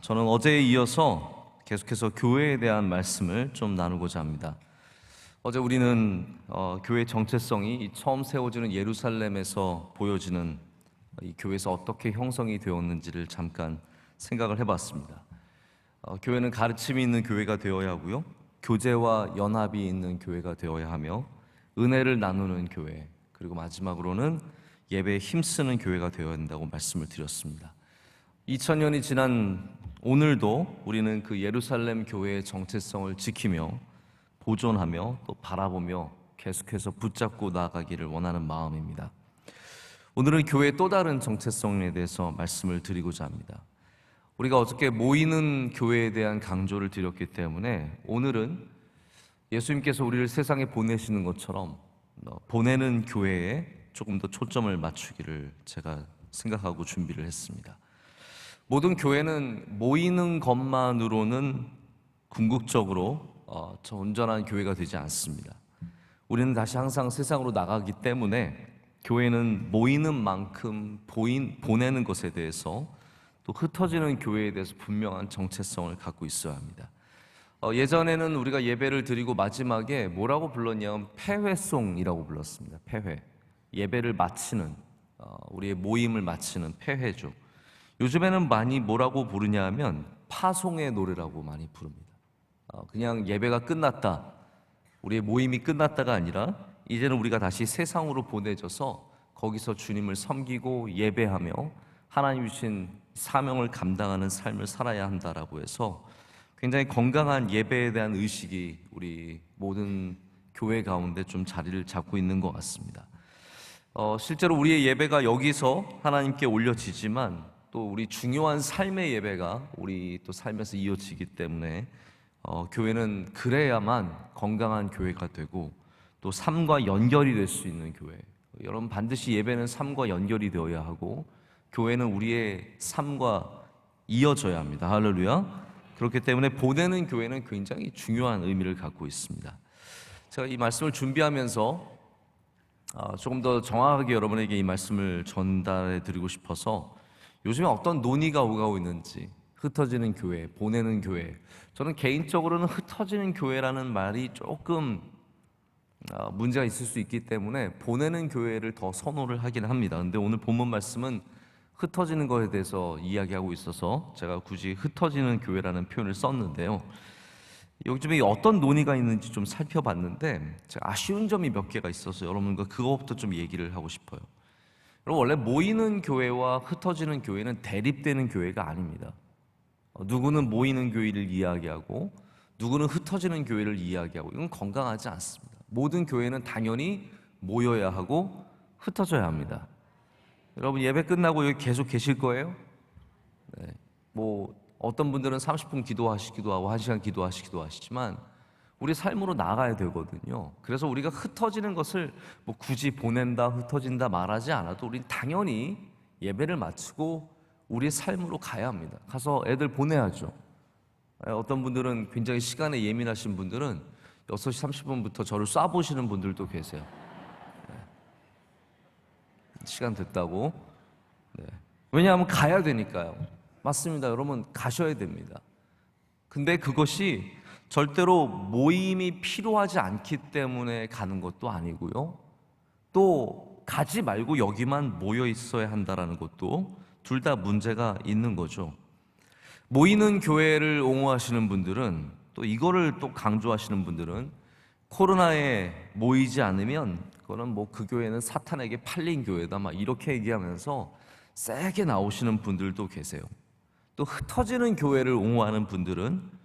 저는 어제에 이어서 계속해서 교회에 대한 말씀을 좀 나누고자 합니다. 어제 우리는 교회의 정체성이 처음 세워지는 예루살렘에서 보여지는 이 교회에서 어떻게 형성이 되었는지를 잠깐 생각을 해봤습니다. 교회는 가르침이 있는 교회가 되어야 하고요, 교제와 연합이 있는 교회가 되어야 하며, 은혜를 나누는 교회, 그리고 마지막으로는 예배에 힘쓰는 교회가 되어야 한다고 말씀을 드렸습니다. 2000년이 지난 오늘도 우리는 그 예루살렘 교회의 정체성을 지키며 보존하며 또 바라보며 계속해서 붙잡고 나아가기를 원하는 마음입니다. 오늘은 교회의 또 다른 정체성에 대해서 말씀을 드리고자 합니다. 우리가 어저께 모이는 교회에 대한 강조를 드렸기 때문에 오늘은 예수님께서 우리를 세상에 보내시는 것처럼 보내는 교회에 조금 더 초점을 맞추기를 제가 생각하고 준비를 했습니다. 모든 교회는 모이는 것만으로는 궁극적으로 온전한 교회가 되지 않습니다. 우리는 다시 항상 세상으로 나가기 때문에 교회는 모이는 만큼 보내는 것에 대해서 또 흩어지는 교회에 대해서 분명한 정체성을 갖고 있어야 합니다. 예전에는 우리가 예배를 드리고 마지막에 뭐라고 불렀냐면 폐회송이라고 불렀습니다. 폐회, 예배를 마치는, 우리의 모임을 마치는 폐회죠. 요즘에는 많이 뭐라고 부르냐 하면 파송의 노래라고 많이 부릅니다. 그냥 예배가 끝났다, 우리의 모임이 끝났다가 아니라 이제는 우리가 다시 세상으로 보내져서 거기서 주님을 섬기고 예배하며 하나님 주신 사명을 감당하는 삶을 살아야 한다라고 해서 굉장히 건강한 예배에 대한 의식이 우리 모든 교회 가운데 좀 자리를 잡고 있는 것 같습니다. 실제로 우리의 예배가 여기서 하나님께 올려지지만 또 우리 중요한 삶의 예배가 우리 또 삶에서 이어지기 때문에 교회는 그래야만 건강한 교회가 되고 또 삶과 연결이 될 수 있는 교회. 여러분, 반드시 예배는 삶과 연결이 되어야 하고 교회는 우리의 삶과 이어져야 합니다. 할렐루야. 그렇기 때문에 보내는 교회는 굉장히 중요한 의미를 갖고 있습니다. 제가 이 말씀을 준비하면서 조금 더 정확하게 여러분에게 이 말씀을 전달해 드리고 싶어서 요즘에 어떤 논의가 오가고 있는지, 흩어지는 교회, 보내는 교회, 저는 개인적으로는 흩어지는 교회라는 말이 조금 문제가 있을 수 있기 때문에 보내는 교회를 더 선호를 하긴 합니다. 근데 오늘 본문 말씀은 흩어지는 것에 대해서 이야기하고 있어서 제가 굳이 흩어지는 교회라는 표현을 썼는데요, 요즘에 어떤 논의가 있는지 좀 살펴봤는데 제가 아쉬운 점이 몇 개가 있어서 여러분과 그거부터 좀 얘기를 하고 싶어요. 여러분, 원래 모이는 교회와 흩어지는 교회는 대립되는 교회가 아닙니다. 누구는 모이는 교회를 이야기하고 누구는 흩어지는 교회를 이야기하고, 이건 건강하지 않습니다. 모든 교회는 당연히 모여야 하고 흩어져야 합니다. 여러분, 예배 끝나고 여기 계속 계실 거예요? 네. 어떤 분들은 30분 기도하시기도 하고 1시간 기도하시기도 하시지만 우리 삶으로 나가야 되거든요. 그래서 우리가 흩어지는 것을 굳이 보낸다, 흩어진다 말하지 않아도 우리는 당연히 예배를 마치고 우리의 삶으로 가야 합니다. 가서 애들 보내야죠. 어떤 분들은 굉장히 시간에 예민하신 분들은 6시 30분부터 저를 쏴보시는 분들도 계세요. 시간 됐다고. 왜냐하면 가야 되니까요. 맞습니다. 여러분, 가셔야 됩니다. 근데 그것이 절대로 모임이 필요하지 않기 때문에 가는 것도 아니고요, 또 가지 말고 여기만 모여 있어야 한다는 것도 둘 다 문제가 있는 거죠. 모이는 교회를 옹호하시는 분들은, 또 이거를 또 강조하시는 분들은 코로나에 모이지 않으면 그거는 그 교회는 사탄에게 팔린 교회다 막 이렇게 얘기하면서 세게 나오시는 분들도 계세요. 또 흩어지는 교회를 옹호하는 분들은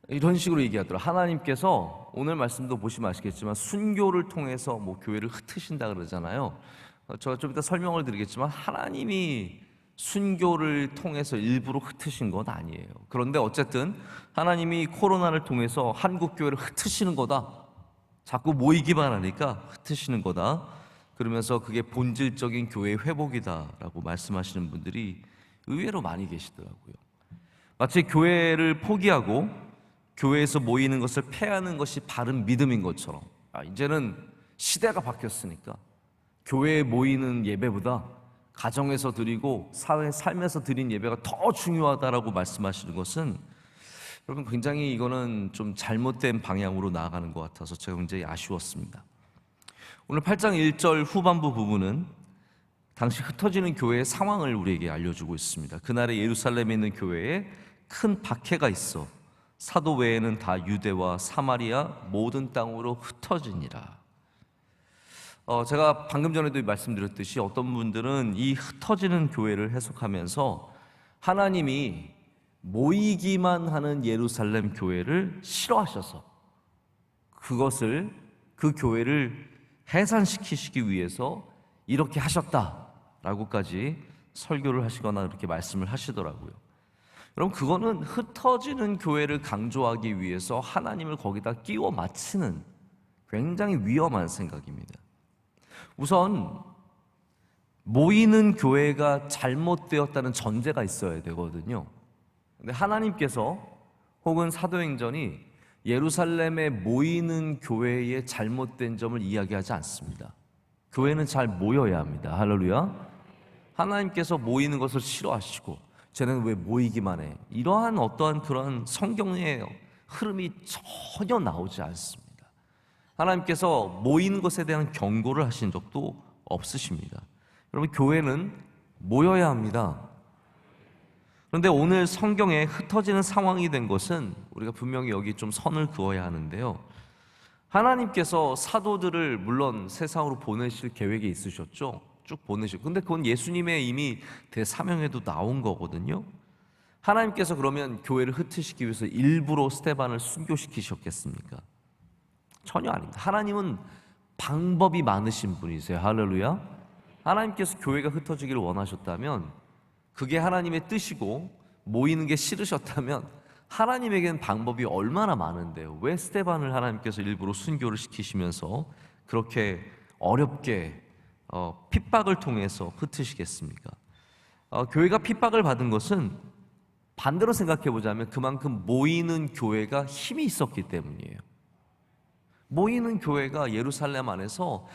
이런 식으로 얘기하더라. 하나님께서, 오늘 말씀도 보시면 아시겠지만 순교를 통해서 교회를 흩으신다 그러잖아요. 제가 좀 이따 설명을 드리겠지만 하나님이 순교를 통해서 일부러 흩으신 건 아니에요. 그런데 어쨌든 하나님이 코로나를 통해서 한국 교회를 흩으시는 거다, 자꾸 모이기만 하니까 흩으시는 거다, 그러면서 그게 본질적인 교회 회복이다라고 말씀하시는 분들이 의외로 많이 계시더라고요. 마치 교회를 포기하고 교회에서 모이는 것을 폐하는 것이 바른 믿음인 것처럼, 이제는 시대가 바뀌었으니까 교회에 모이는 예배보다 가정에서 드리고 사회 삶에서 드린 예배가 더 중요하다라고 말씀하시는 것은 여러분 굉장히 이거는 좀 잘못된 방향으로 나아가는 것 같아서 제가 굉장히 아쉬웠습니다. 오늘 8장 1절 후반부 부분은 당시 흩어지는 교회의 상황을 우리에게 알려주고 있습니다. 그날에 예루살렘에 있는 교회에 큰 박해가 있어 사도 외에는 다 유대와 사마리아 모든 땅으로 흩어지니라. 제가 방금 전에도 말씀드렸듯이 어떤 분들은 이 흩어지는 교회를 해석하면서 하나님이 모이기만 하는 예루살렘 교회를 싫어하셔서 그 교회를 해산시키시기 위해서 이렇게 하셨다라고까지 설교를 하시거나 이렇게 말씀을 하시더라고요. 여러분, 그거는 흩어지는 교회를 강조하기 위해서 하나님을 거기다 끼워 맞추는 굉장히 위험한 생각입니다. 우선 모이는 교회가 잘못되었다는 전제가 있어야 되거든요. 근데 하나님께서 혹은 사도행전이 예루살렘에 모이는 교회의 잘못된 점을 이야기하지 않습니다. 교회는 잘 모여야 합니다. 할렐루야. 하나님께서 모이는 것을 싫어하시고 쟤는 왜 모이기만 해, 이러한 어떠한 그런 성경의 흐름이 전혀 나오지 않습니다. 하나님께서 모이는 것에 대한 경고를 하신 적도 없으십니다. 여러분, 교회는 모여야 합니다. 그런데 오늘 성경에 흩어지는 상황이 된 것은 우리가 분명히 여기 좀 선을 그어야 하는데요, 하나님께서 사도들을 물론 세상으로 보내실 계획이 있으셨죠. 쭉 보내시고, 근데 그건 예수님의 이미 대사명에도 나온 거거든요. 하나님께서 그러면 교회를 흩으시기 위해서 일부러 스데반을 순교시키셨겠습니까? 전혀 아닙니다. 하나님은 방법이 많으신 분이세요. 할렐루야. 하나님께서 교회가 흩어지기를 원하셨다면, 그게 하나님의 뜻이고 모이는 게 싫으셨다면 하나님에게는 방법이 얼마나 많은데요, 왜 스데반을 하나님께서 일부러 순교를 시키시면서 그렇게 어렵게 핍박을 통해서 흩으시겠습니까? 교회가 핍박을 받은 것은 반대로 생각해 보자면 그만큼 모이는 교회가 힘이 있었기 때문이에요. 모이는 교회가 예루살렘 안에서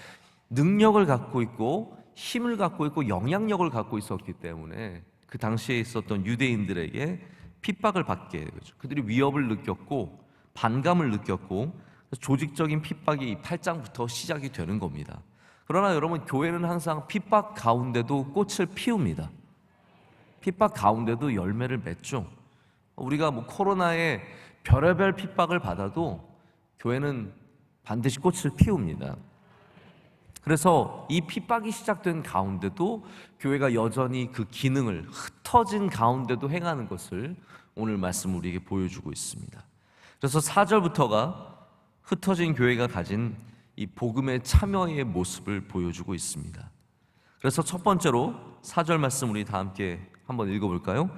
능력을 갖고 있고 힘을 갖고 있고 영향력을 갖고 있었기 때문에 그 당시에 있었던 유대인들에게 핍박을 받게 되죠. 그들이 위협을 느꼈고 반감을 느꼈고 조직적인 핍박이 8장부터 시작이 되는 겁니다. 그러나 여러분, 교회는 항상 핍박 가운데도 꽃을 피웁니다. 핍박 가운데도 열매를 맺죠. 우리가 코로나에 별의별 핍박을 받아도 교회는 반드시 꽃을 피웁니다. 그래서 이 핍박이 시작된 가운데도 교회가 여전히 그 기능을 흩어진 가운데도 행하는 것을 오늘 말씀 우리에게 보여주고 있습니다. 그래서 4절부터가 흩어진 교회가 가진 이 복음의 참여의 모습을 보여주고 있습니다. 그래서 첫 번째로 4절 말씀 우리 다 함께 한번 읽어볼까요?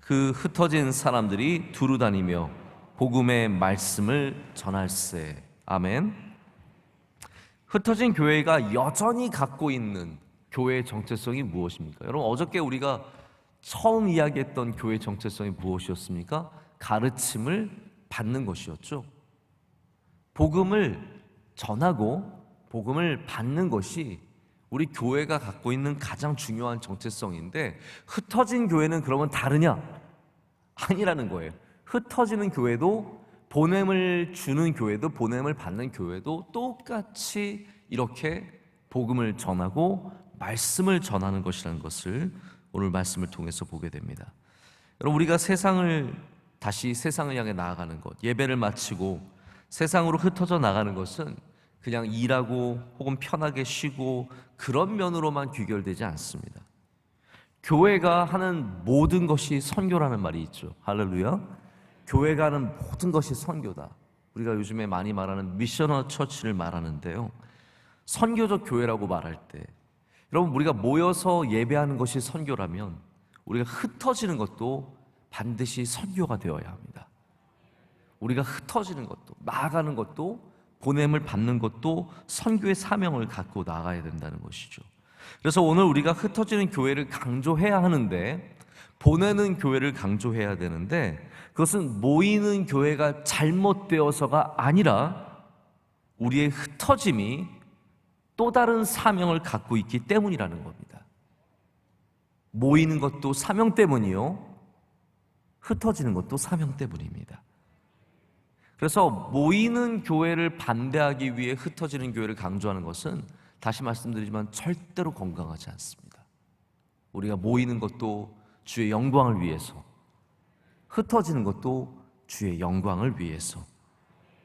그 흩어진 사람들이 두루 다니며 복음의 말씀을 전할세. 아멘. 흩어진 교회가 여전히 갖고 있는 교회의 정체성이 무엇입니까? 여러분, 어저께 우리가 처음 이야기했던 교회의 정체성이 무엇이었습니까? 가르침을 받는 것이었죠. 복음을 전하고 복음을 받는 것이 우리 교회가 갖고 있는 가장 중요한 정체성인데, 흩어진 교회는 그러면 다르냐? 아니라는 거예요. 흩어지는 교회도, 보냄을 주는 교회도, 보냄을 받는 교회도 똑같이 이렇게 복음을 전하고 말씀을 전하는 것이라는 것을 오늘 말씀을 통해서 보게 됩니다. 여러분, 우리가 다시 세상을 향해 나아가는 것, 예배를 마치고 세상으로 흩어져 나가는 것은 그냥 일하고 혹은 편하게 쉬고 그런 면으로만 귀결되지 않습니다. 교회가 하는 모든 것이 선교라는 말이 있죠. 할렐루야. 교회가 하는 모든 것이 선교다. 우리가 요즘에 많이 말하는 미셔널 처치를 말하는데요, 선교적 교회라고 말할 때, 여러분, 우리가 모여서 예배하는 것이 선교라면 우리가 흩어지는 것도 반드시 선교가 되어야 합니다. 우리가 흩어지는 것도, 나아가는 것도, 보냄을 받는 것도 선교의 사명을 갖고 나가야 된다는 것이죠. 그래서 오늘 우리가 흩어지는 교회를 강조해야 하는데, 보내는 교회를 강조해야 되는데, 그것은 모이는 교회가 잘못되어서가 아니라 우리의 흩어짐이 또 다른 사명을 갖고 있기 때문이라는 겁니다. 모이는 것도 사명 때문이요, 흩어지는 것도 사명 때문입니다. 그래서 모이는 교회를 반대하기 위해 흩어지는 교회를 강조하는 것은 다시 말씀드리지만 절대로 건강하지 않습니다. 우리가 모이는 것도 주의 영광을 위해서, 흩어지는 것도 주의 영광을 위해서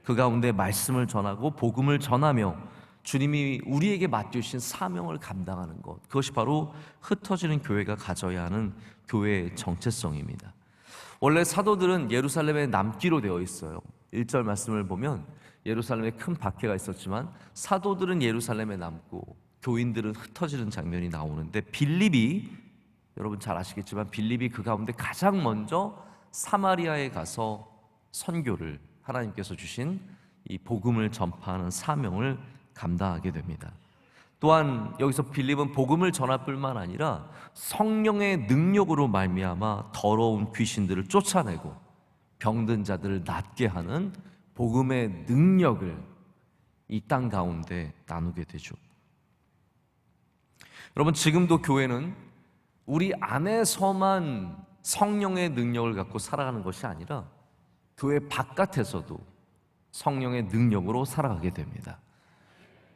그 가운데 말씀을 전하고 복음을 전하며 주님이 우리에게 맡기신 사명을 감당하는 것, 그것이 바로 흩어지는 교회가 가져야 하는 교회의 정체성입니다. 원래 사도들은 예루살렘에 남기로 되어 있어요. 1절 말씀을 보면 예루살렘에 큰 박해가 있었지만 사도들은 예루살렘에 남고 교인들은 흩어지는 장면이 나오는데, 빌립이, 여러분 잘 아시겠지만 빌립이 그 가운데 가장 먼저 사마리아에 가서 선교를, 하나님께서 주신 이 복음을 전파하는 사명을 감당하게 됩니다. 또한 여기서 빌립은 복음을 전할 뿐만 아니라 성령의 능력으로 말미암아 더러운 귀신들을 쫓아내고 병든 자들을 낫게 하는 복음의 능력을 이 땅 가운데 나누게 되죠. 여러분, 지금도 교회는 우리 안에서만 성령의 능력을 갖고 살아가는 것이 아니라 교회 바깥에서도 성령의 능력으로 살아가게 됩니다.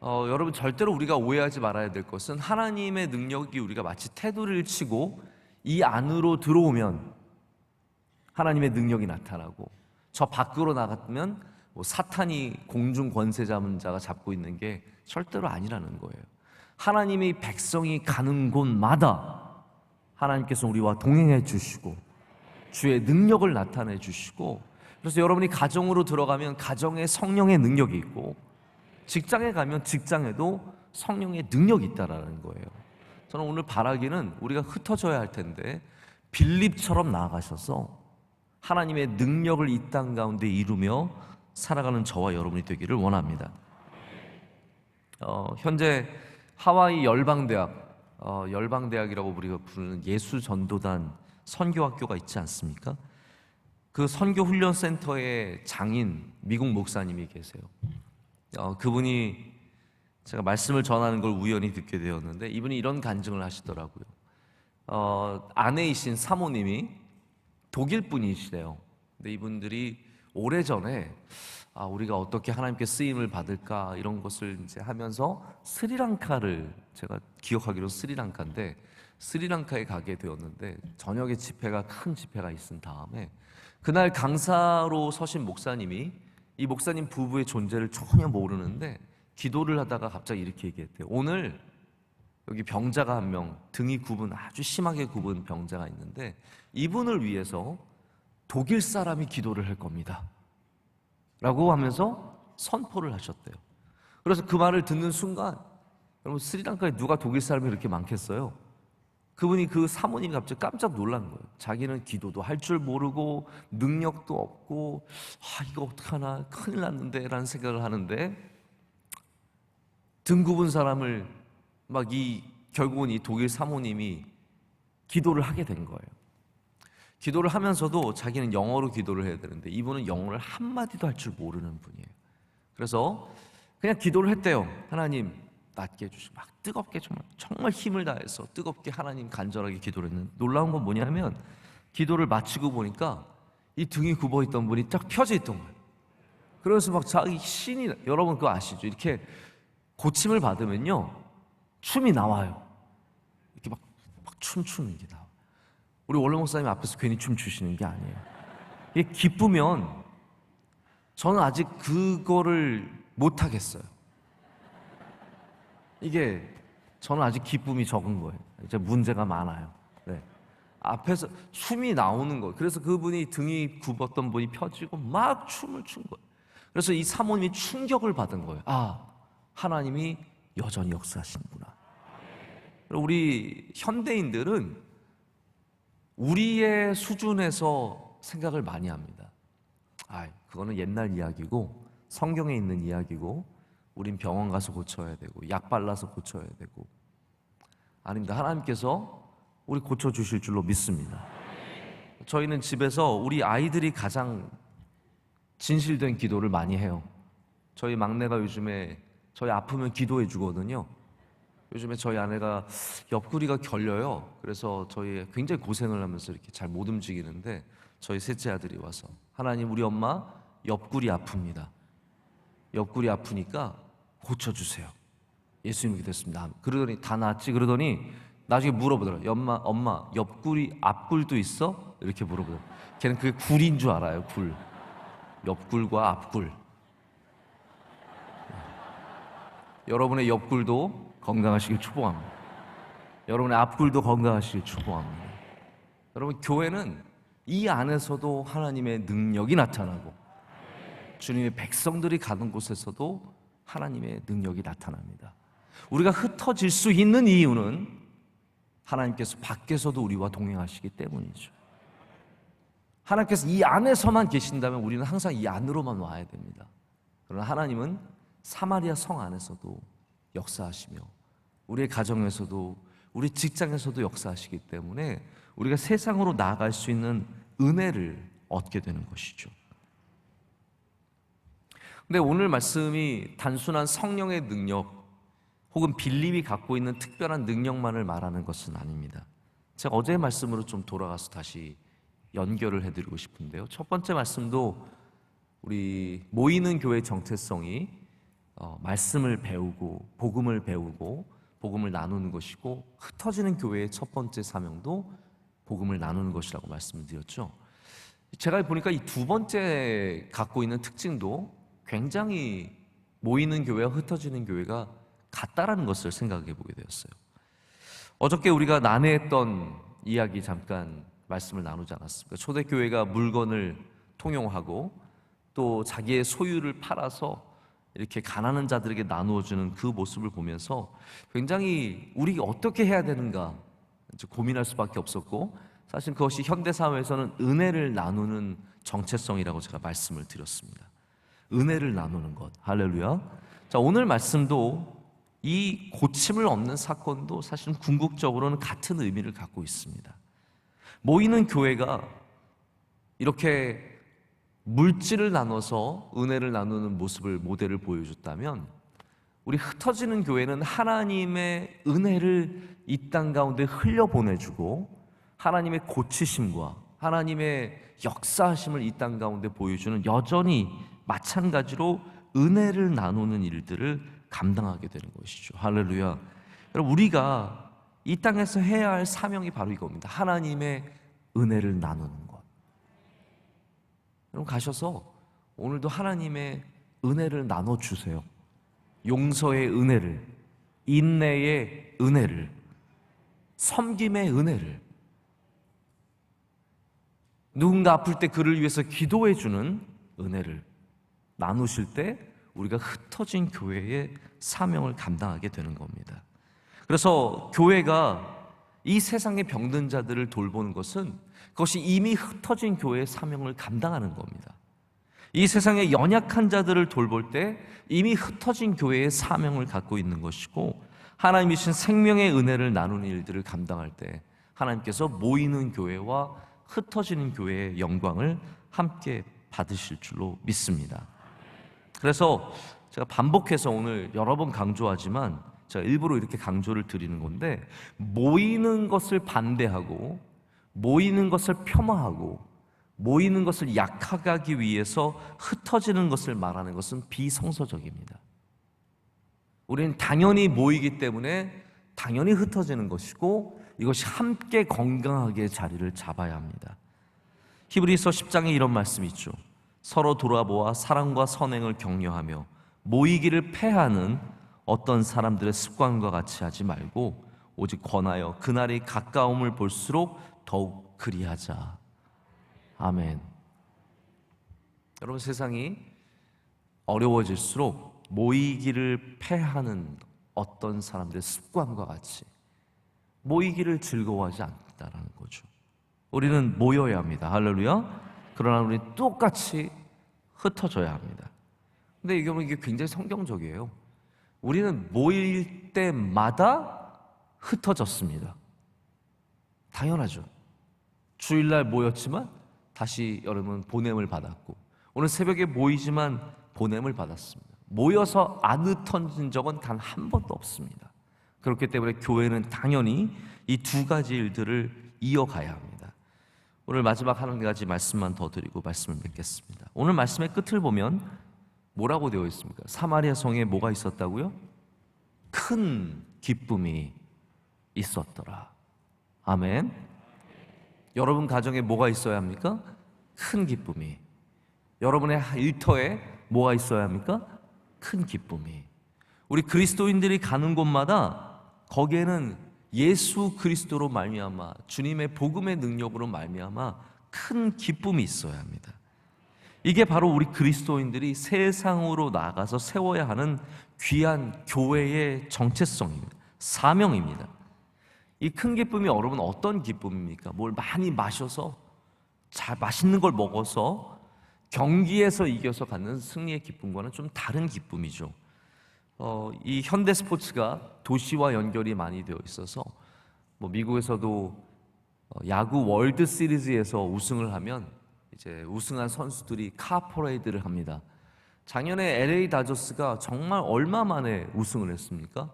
여러분, 절대로 우리가 오해하지 말아야 될 것은 하나님의 능력이 우리가 마치 테두리를 치고 이 안으로 들어오면 하나님의 능력이 나타나고 저 밖으로 나가면 사탄이 공중 권세 잡은 자가 잡고 있는 게 절대로 아니라는 거예요. 하나님의 백성이 가는 곳마다 하나님께서 우리와 동행해 주시고 주의 능력을 나타내 주시고, 그래서 여러분이 가정으로 들어가면 가정에 성령의 능력이 있고 직장에 가면 직장에도 성령의 능력이 있다라는 거예요. 저는 오늘 바라기는 우리가 흩어져야 할 텐데 빌립처럼 나아가셔서 하나님의 능력을 이 땅 가운데 이루며 살아가는 저와 여러분이 되기를 원합니다. 현재 하와이 열방대학이라고 우리가 부르는 예수전도단 선교학교가 있지 않습니까? 그 선교훈련센터의 장인 미국 목사님이 계세요. 그분이, 제가 말씀을 전하는 걸 우연히 듣게 되었는데 이분이 이런 간증을 하시더라고요. 아내이신 사모님이 독일 분이시래요. 근데 이분들이 오래전에 우리가 어떻게 하나님께 쓰임을 받을까 이런 것을 이제 하면서 스리랑카를, 제가 기억하기로 스리랑카인데 스리랑카에 가게 되었는데 저녁에 집회가, 큰 집회가 있은 다음에 그날 강사로 서신 목사님이 이 목사님 부부의 존재를 전혀 모르는데 기도를 하다가 갑자기 이렇게 얘기했대요. 오늘 여기 병자가 한 명, 등이 굽은, 아주 심하게 굽은 병자가 있는데 이분을 위해서 독일 사람이 기도를 할 겁니다 라고 하면서 선포를 하셨대요. 그래서 그 말을 듣는 순간, 여러분, 스리랑카에 누가 독일 사람이 그렇게 많겠어요? 그분이, 그 사모님이 갑자기 깜짝 놀란 거예요. 자기는 기도도 할 줄 모르고 능력도 없고 이거 어떡하나, 큰일 났는데 라는 생각을 하는데 등 굽은 사람을 결국은 이 독일 사모님이 기도를 하게 된 거예요. 기도를 하면서도 자기는 영어로 기도를 해야 되는데 이분은 영어를 한마디도 할 줄 모르는 분이에요. 그래서 그냥 기도를 했대요. 하나님 낫게 해주시고, 막 뜨겁게 정말 힘을 다해서 뜨겁게 하나님 간절하게 기도를 했는데, 놀라운 건 뭐냐면 기도를 마치고 보니까 이 등이 굽어있던 분이 딱 펴져 있던 거예요. 그래서 막 자기 신이, 여러분 그거 아시죠? 이렇게 고침을 받으면요 춤이 나와요. 이렇게 막 춤추는 게 나와요. 우리 원로 목사님 앞에서 괜히 춤 추시는 게 아니에요. 이게 기쁘면, 저는 아직 그거를 못 하겠어요. 이게 저는 아직 기쁨이 적은 거예요. 이제 문제가 많아요. 네. 앞에서 춤이 나오는 거예요. 그래서 그분이, 등이 굽었던 분이 펴지고 막 춤을 춘 거예요. 그래서 이 사모님이 충격을 받은 거예요. 하나님이 여전히 역사하시는구나. 우리 현대인들은 우리의 수준에서 생각을 많이 합니다. 그거는 옛날 이야기고 성경에 있는 이야기고 우린 병원 가서 고쳐야 되고 약 발라서 고쳐야 되고. 아닙니다. 하나님께서 우리 고쳐주실 줄로 믿습니다. 저희는 집에서 우리 아이들이 가장 진실된 기도를 많이 해요. 저희 막내가 요즘에 저희 아프면 기도해 주거든요. 요즘에 저희 아내가 옆구리가 결려요. 그래서 저희 굉장히 고생을 하면서 이렇게 잘 못 움직이는데 저희 셋째 아들이 와서 하나님 우리 엄마 옆구리 아픕니다. 옆구리 아프니까 고쳐주세요. 예수님 믿겠습니다. 그러더니 다 낫지 그러더니 나중에 물어보더라고요. 엄마 옆구리 앞굴도 있어? 이렇게 물어보더라고요. 걔는 그게 굴인 줄 알아요. 굴. 옆굴과 앞굴. 여러분의 옆굴도 건강하시길 축복합니다. 여러분의 앞굴도 건강하시길 축복합니다. 여러분 교회는 이 안에서도 하나님의 능력이 나타나고 주님의 백성들이 가는 곳에서도 하나님의 능력이 나타납니다. 우리가 흩어질 수 있는 이유는 하나님께서 밖에서도 우리와 동행하시기 때문이죠. 하나님께서 이 안에서만 계신다면 우리는 항상 이 안으로만 와야 됩니다. 그러나 하나님은 사마리아 성 안에서도 역사하시며 우리의 가정에서도 우리 직장에서도 역사하시기 때문에 우리가 세상으로 나아갈 수 있는 은혜를 얻게 되는 것이죠. 근데 오늘 말씀이 단순한 성령의 능력 혹은 빌립이 갖고 있는 특별한 능력만을 말하는 것은 아닙니다. 제가 어제의 말씀으로 좀 돌아가서 다시 연결을 해드리고 싶은데요. 첫 번째 말씀도 우리 모이는 교회 정체성이 말씀을 배우고 복음을 배우고 복음을 나누는 것이고 흩어지는 교회의 첫 번째 사명도 복음을 나누는 것이라고 말씀을 드렸죠. 제가 보니까 이 두 번째 갖고 있는 특징도 굉장히 모이는 교회와 흩어지는 교회가 같다라는 것을 생각해 보게 되었어요. 어저께 우리가 난해했던 이야기 잠깐 말씀을 나누지 않았습니까? 초대교회가 물건을 통용하고 또 자기의 소유를 팔아서 이렇게 가난한 자들에게 나누어주는 그 모습을 보면서 굉장히 우리가 어떻게 해야 되는가 고민할 수밖에 없었고, 사실 그것이 현대사회에서는 은혜를 나누는 정체성이라고 제가 말씀을 드렸습니다. 은혜를 나누는 것. 할렐루야. 자, 오늘 말씀도 이 고침을 얻는 사건도 사실은 궁극적으로는 같은 의미를 갖고 있습니다. 모이는 교회가 이렇게 물질을 나눠서 은혜를 나누는 모습을 모델을 보여줬다면, 우리 흩어지는 교회는 하나님의 은혜를 이 땅 가운데 흘려보내주고 하나님의 고치심과 하나님의 역사하심을 이 땅 가운데 보여주는, 여전히 마찬가지로 은혜를 나누는 일들을 감당하게 되는 것이죠. 할렐루야. 여러분, 우리가 이 땅에서 해야 할 사명이 바로 이겁니다. 하나님의 은혜를 나누는 것. 여러분, 가셔서 오늘도 하나님의 은혜를 나눠주세요. 용서의 은혜를, 인내의 은혜를, 섬김의 은혜를, 누군가 아플 때 그를 위해서 기도해주는 은혜를 나누실 때 우리가 흩어진 교회의 사명을 감당하게 되는 겁니다. 그래서 교회가 이 세상의 병든 자들을 돌보는 것은 그것이 이미 흩어진 교회의 사명을 감당하는 겁니다. 이 세상의 연약한 자들을 돌볼 때 이미 흩어진 교회의 사명을 갖고 있는 것이고, 하나님이 주신 생명의 은혜를 나누는 일들을 감당할 때 하나님께서 모이는 교회와 흩어지는 교회의 영광을 함께 받으실 줄로 믿습니다. 그래서 제가 반복해서 오늘 여러 번 강조하지만 제가 일부러 이렇게 강조를 드리는 건데, 모이는 것을 반대하고 모이는 것을 폄하하고 모이는 것을 약하게 하기 위해서 흩어지는 것을 말하는 것은 비성서적입니다. 우리는 당연히 모이기 때문에 당연히 흩어지는 것이고, 이것이 함께 건강하게 자리를 잡아야 합니다. 히브리서 10장에 이런 말씀이 있죠. 서로 돌아보아 사랑과 선행을 격려하며 모이기를 패하는 어떤 사람들의 습관과 같이 하지 말고 오직 권하여 그날이 가까움을 볼수록 더욱 그리하자. 아멘. 여러분, 세상이 어려워질수록 모이기를 패하는 어떤 사람들의 습관과 같이 모이기를 즐거워하지 않는다는 거죠. 우리는 모여야 합니다. 할렐루야. 그러나 우리는 똑같이 흩어져야 합니다. 근데 이게 굉장히 성경적이에요. 우리는 모일 때마다 흩어졌습니다. 당연하죠. 주일날 모였지만 다시 여러분 보냄을 받았고, 오늘 새벽에 모이지만 보냄을 받았습니다. 모여서 안 흩어진 적은 단 한 번도 없습니다. 그렇기 때문에 교회는 당연히 이 두 가지 일들을 이어가야 합니다. 오늘 마지막 한 가지 말씀만 더 드리고 말씀을 맺겠습니다. 오늘 말씀의 끝을 보면 뭐라고 되어 있습니까? 사마리아 성에 뭐가 있었다고요? 큰 기쁨이 있었더라. 아멘. 여러분 가정에 뭐가 있어야 합니까? 큰 기쁨이. 여러분의 일터에 뭐가 있어야 합니까? 큰 기쁨이. 우리 그리스도인들이 가는 곳마다 거기에는 예수 그리스도로 말미암아 주님의 복음의 능력으로 말미암아 큰 기쁨이 있어야 합니다. 이게 바로 우리 그리스도인들이 세상으로 나가서 세워야 하는 귀한 교회의 정체성입니다. 사명입니다. 이 큰 기쁨이 여러분 어떤 기쁨입니까? 뭘 많이 마셔서 잘 맛있는 걸 먹어서 경기에서 이겨서 갖는 승리의 기쁨과는 좀 다른 기쁨이죠. 이 현대 스포츠가 도시와 연결이 많이 되어 있어서 미국에서도 야구 월드 시리즈에서 우승을 하면 이제 우승한 선수들이 카 퍼레이드를 합니다. 작년에 LA 다저스가 정말 얼마 만에 우승을 했습니까?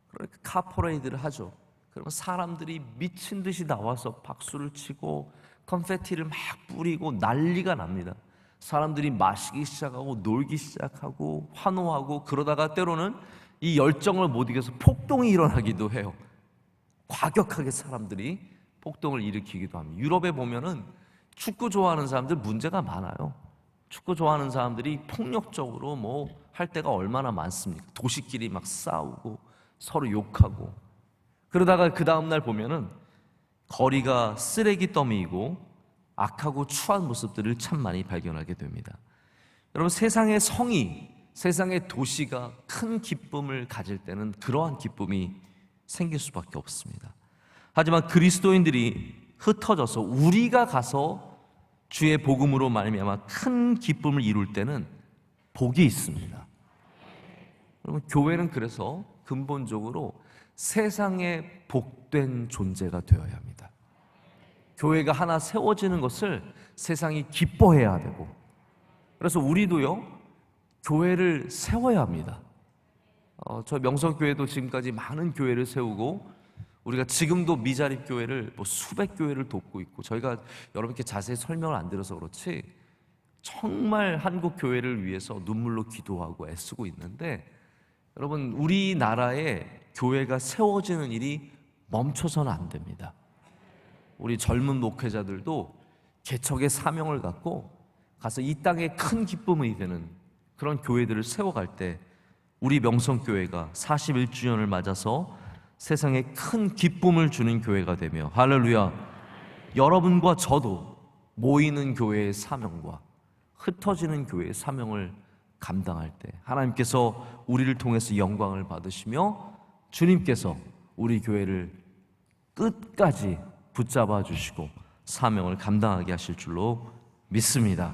그러니까 카 퍼레이드를 하죠. 그러면 사람들이 미친 듯이 나와서 박수를 치고 컨페티를 막 뿌리고 난리가 납니다. 사람들이 마시기 시작하고 놀기 시작하고 환호하고, 그러다가 때로는 이 열정을 못 이겨서 폭동이 일어나기도 해요. 과격하게 사람들이 폭동을 일으키기도 합니다. 유럽에 보면은 축구 좋아하는 사람들 문제가 많아요. 축구 좋아하는 사람들이 폭력적으로 뭐 할 때가 얼마나 많습니까? 도시끼리 막 싸우고 서로 욕하고, 그러다가 그 다음날 보면은 거리가 쓰레기 더미이고 악하고 추한 모습들을 참 많이 발견하게 됩니다. 여러분, 세상의 성이, 세상의 도시가 큰 기쁨을 가질 때는 그러한 기쁨이 생길 수밖에 없습니다. 하지만 그리스도인들이 흩어져서 우리가 가서 주의 복음으로 말미암아 큰 기쁨을 이룰 때는 복이 있습니다. 여러분, 교회는 그래서 근본적으로 세상에 복된 존재가 되어야 합니다. 교회가 하나 세워지는 것을 세상이 기뻐해야 되고, 그래서 우리도요 교회를 세워야 합니다. 저 명성교회도 지금까지 많은 교회를 세우고, 우리가 지금도 미자립 교회를 수백 교회를 돕고 있고, 저희가 여러분께 자세히 설명을 안 드려서 그렇지 정말 한국 교회를 위해서 눈물로 기도하고 애쓰고 있는데, 여러분, 우리나라에 교회가 세워지는 일이 멈춰서는 안 됩니다. 우리 젊은 목회자들도 개척의 사명을 갖고 가서 이 땅에 큰 기쁨이 되는 그런 교회들을 세워갈 때 우리 명성교회가 41주년을 맞아서 세상에 큰 기쁨을 주는 교회가 되며, 할렐루야, 여러분과 저도 모이는 교회의 사명과 흩어지는 교회의 사명을 감당할 때 하나님께서 우리를 통해서 영광을 받으시며 주님께서 우리 교회를 끝까지 붙잡아 주시고 사명을 감당하게 하실 줄로 믿습니다.